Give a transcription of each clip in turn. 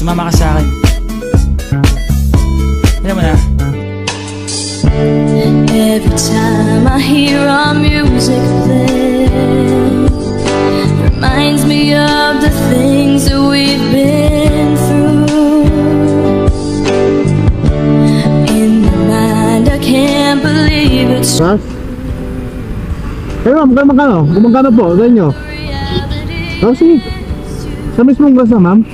sumama ka sa akin. Alam mo na. Every time I hear our music play, reminds me of the things that we've been through. In my mind I can't believe it's Ras? Pero ma'am, magkano po sa inyo? Oh, sige. Sa mismong gas na ma'am?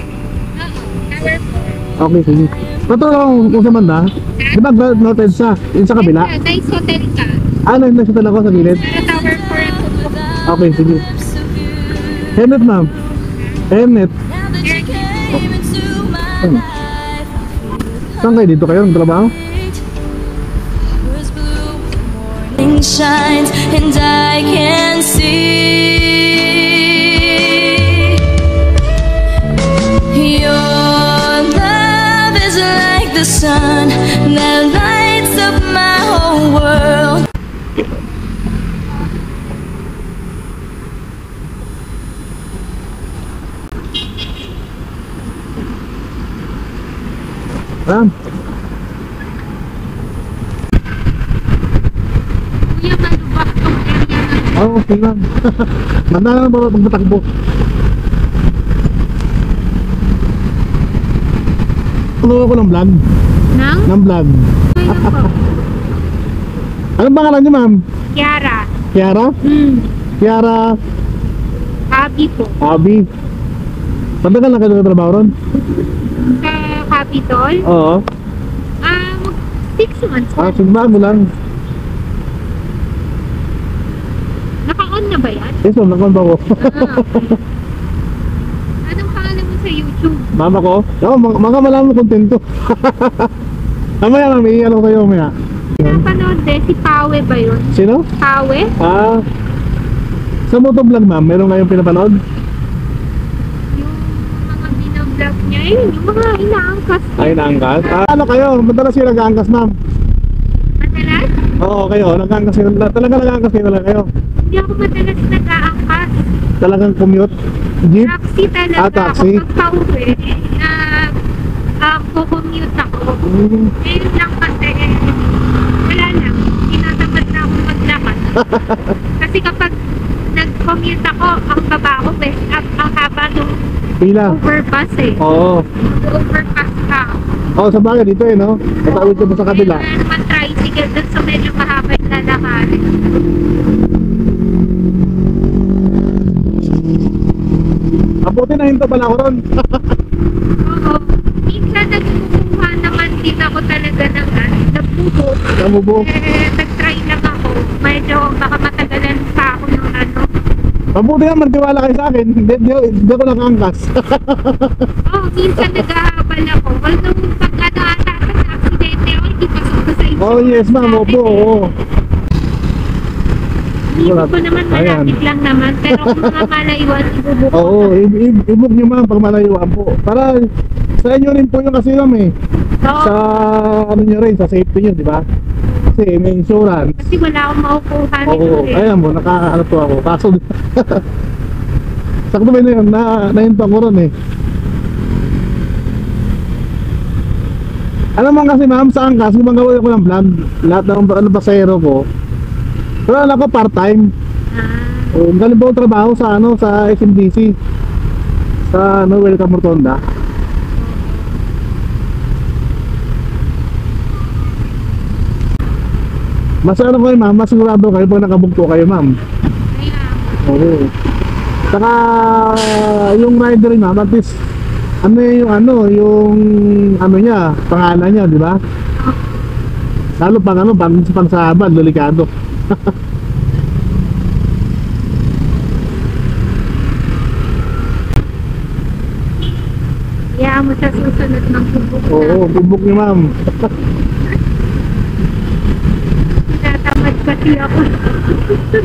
Okay, sige. Patulong kung sa banda. Di ba noted sa? Yung sa kabila? Nice hotel ka. Ah, nice hotel ako sa gilid? Para tower 4. Okay, sige. Helmet ma'am. Helmet. Saan kayo dito kayo? Trabaho? shines and I can see your love is like the sun that lights up my whole world. Ram. Kuya, malubak tong area na. Oo, okay lang. Manda lang ba magpatakbo? Tulungan ko ng vlog. Nang? Ng vlog. Ayun po. Anong pangalan niyo, ma'am? Kiara. Kiara? Kiara Abi po. Abi. Matagal na kayo nagtatrabaho ron? Sa Capitol. Oo. 6 months. Sigbago lang. Naka-on na ba yan? Yes, ma'am, nakon ba ko? Okay. Anong pangalan mo sa YouTube? Mama ko? Oo, mga malaman kontento. Mamaya, ma'am, iyan ko kayo mamaya. Napanood si Pawe ba yun? Sino? Pawe? Sa motovlog, ma'am, meron kayong pinapanood? Yung mga binablog niya, yun, yung mga inaangkas. Ay, naangkas? Ano kayo? Madalas yung nag-aangkas, ma'am? Madalas? Oo, kayo, nag-aangkas kayo. Talaga nag-aangkas kayo talaga kayo? Hindi ako madalas nag-aangkas. Talagang commute? Jeep? Taxi talaga taxi? ako. Pag pauwi, kukommute ako. Ngayon lang kasi, wala lang. Tinatamad na ako maglakad. Kasi kapag nag-commute ako, ang baba ko, ang haba nung Pila? overpass eh. Oo. Overpass ka. Oo, sa bagay dito eh, no? Patawid ko sa kabila. Kaya naman tricycle dun sa medyo mahaba yung lalakarin. Abuti na hinto pala ako ron. Oo. Minsan nagkukuha naman din ako talaga ng nagbubo. Namubo. Nag-try lang ako. Medyo baka matagalan pa ako ng ano. Mabuti naman, tiwala kayo sa akin. Hindi ako nakaangkas. Oo, minsan nag-aabal ako. Although pag ano ata sa aksidente ako, hindi pasok ko sa inyo. Oh yes ma'am, opo, oo. Hindi ko naman malapit lang naman. Pero kung mga malayuan, ibubuk ko. Oo, i-book nyo ma'am pag malayuan po. Para sa inyo rin po yung kasi ma'am eh. Oo. Sa ano nyo rin, sa safety nyo, di ba? Kasi may insurance. Kasi wala akong maupuhan Oo, nito eh. ayan mo, nakaano po ako. Kaso, sakto ba yun, nahinto ko ron eh. Alam mo kasi ma'am, sa angkas, gumagawa ko ng vlog. Lahat ng pasahero ko. Pero alam ko part-time. Galing po trabaho sa ano, sa SMDC. Sa ano, Welcome Rotonda. Mas ano kayo ma'am, mas sigurado kayo pag nakabugto kayo ma'am. Oo. Saka yung rider ma'am, at least ano yung ano niya, pangalan niya, di ba? Lalo pag ano, pang sahabad, delikado. Kaya mo sa susunod ng bubuk na. Oo, bubuk niyo ma'am. Tinatamad kasi ako.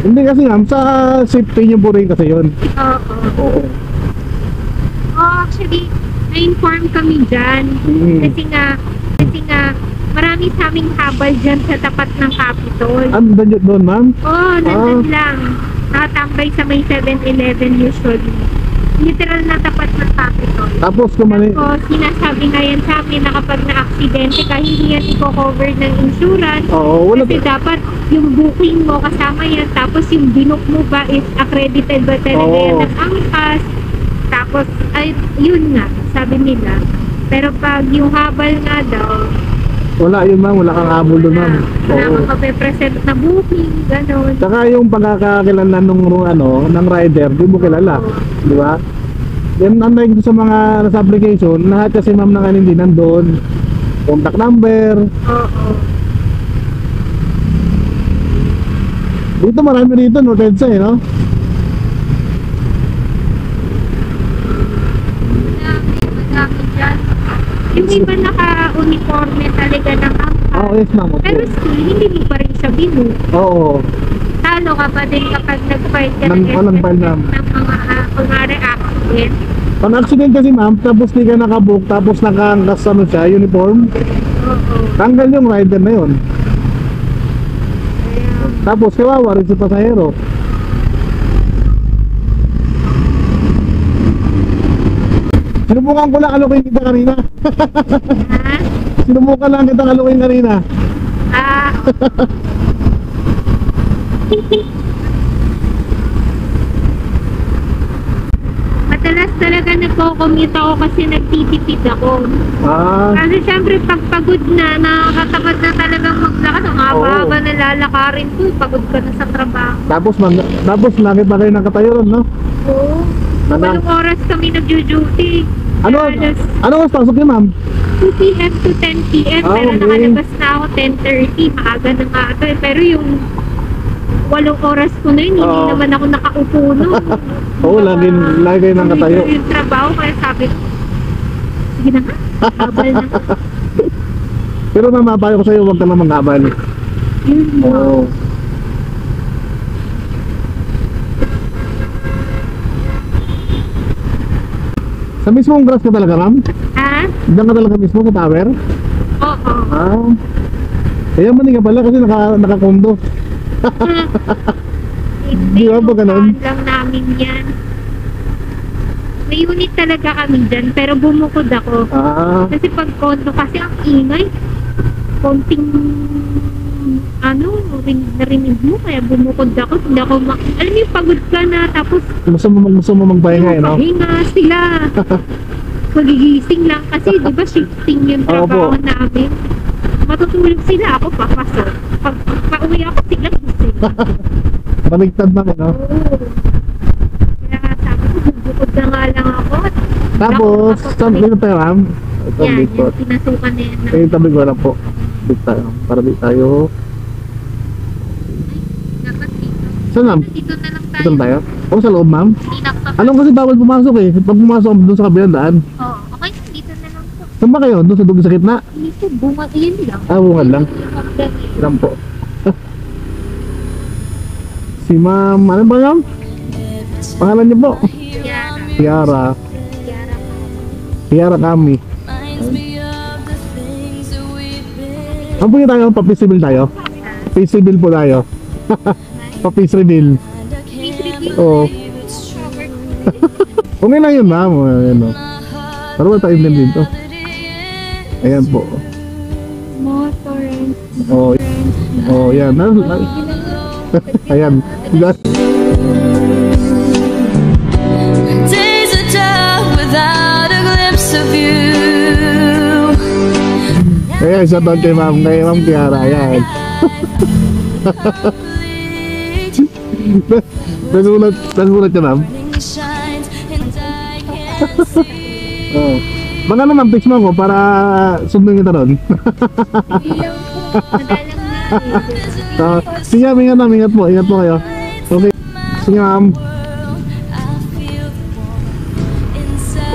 Hindi kasi ma'am, sa safety niyo po rin kasi yun. Oo. Actually, na-inform kami dyan. Kasi nga, marami sa aming habal dyan sa tapat ng Capitol. Ano doon ma'am? Oo, nandun lang. Nakatambay sa may 7-Eleven usually. Literal na tapat ng Capitol. Tapos kumani. Tapos, sinasabi nga yan sa amin na kapag na-aksidente ka, hindi yan i-cover ng insurance. Oo, wala. Kasi dapat yung booking mo kasama yan. Tapos yung binook mo ba is accredited ba talaga Oo. yan ng angkas. Tapos, ay, yun nga, sabi nila. Pero pag yung habal nga daw, Wala yun ma'am, wala kang habol doon ma'am. wala Oo. kang mape-present na booking, gano'n. Saka yung pagkakakilala ng rider, di mo kilala. Di ba? Then unlike sa mga nasa application, lahat kasi ma'am na hindi nandun. Contact number. Oo. Dito marami rito, no? Tedsa eh, no? Madami dyan. Yung iba naka-uniforme talaga ng angkas. Oo, yes ma'am. Pero still, hindi mo pa rin siya binu. Oo. Talo ka pa din kapag nag-file ka Nag-file na. ng mga kunwari accident. Pag accident kasi ma'am, tapos di ka nakabook, tapos nakaangkas ano siya, uniform, Oo. tanggal yung rider na yun. Kaya, Tapos kawawa rin si pasahero. Sinubukan ko lang alukin kita kanina. ha? Sinubukan lang kita alukin kanina. Ah. Madalas talaga nagko-commute ako kasi nagtitipid ako. Ah, Kasi syempre pag pagod na, nakakatamad na talagang maglakad. Ang haba-haba na lalakarin ko, pagod ka na sa trabaho. tapos lagi pa kayo nakatayo ron, no? Oo. Nana- Walong oras kami nagjo-duty. Ano, Alas ano mas pasok niyo ma'am? 2 p.m. to 10 p.m. Ah, Pero okay. nakalabas na ako 10:30. Maaga na nga ito eh. Pero yung 8 oras ko na yun, hindi Oo. naman ako nakaupo nun. Oo, lagi kayo nakatayo. Yung trabaho, kaya sabi ko, sige na nga, habal na. Pero mamapayo ko sa'yo, huwag ka na manghabal. Yun mo. Oo. Sa mismong grass ka talaga, ma'am? Ha? Diyan ka talaga mismo sa tower? Oo. Ah. Kaya mali ka pala kasi nakakondo. Hindi, Di ba ba ganun? upahan lang namin yan. May unit talaga kami dyan, pero bumukod ako. Ah. Kasi pag kondo kasi ang ingay. Konting narinig mo, kaya bumukod ako. Hindi ako alam mo yung pagod ka na, tapos Gusto mo magpahinga, eh, no? pahinga sila. Magigising lang kasi, di ba, shifting yung trabaho Opo. namin. Matutulog sila, ako papasok. Pag pauwi ako, sila gising. Baligtad na, no? Oo. Kaya sabi ko, bubukod na nga lang ako. Tapos, saan dito tayo, ma'am? Ito, Yan, dito. yung pinasukan na yan. Kaya tabi ko lang po. Dito tayo. Para di tayo. Dapat dito. Saan, ma'am? Dito na lang tayo. Dito na tayo? O, sa loob, ma'am? Tinakta. Anong kasi bawal pumasok eh? Pag pumasok doon sa kabilang daan. Oo, okay. Dito na lang po. Saan ba kayo? Doon sa dugi sa gitna? Dito, bunga. Iyan lang. Ah, bungan lang. Yung hanggang yun. Lang po. Si ma'am, ano ba ma'am? Pangalan niyo po? Yara. Tiara. Yara. Tiara kami. Ano po yung tayo? Pa-peace reveal tayo? Peace reveal po tayo. Pa-peace reveal. Please review. Oo. Okay lang yun ma'am. Ayan o. Pero wala tayo din dito. Ayan po. Motor. Oh, oh, yan. Ayan. Days are dark without a glimpse of you. Ayan, shoutout kay ma'am Tiara. Ayan. Nasulat ka ma'am? Shines and I can't see. Oo. Baka naman text mo ako para sundin kita ron. Ilang po. Madalang na. Sige, ingat po. Ingat po kayo. Okay. Sige ma'am.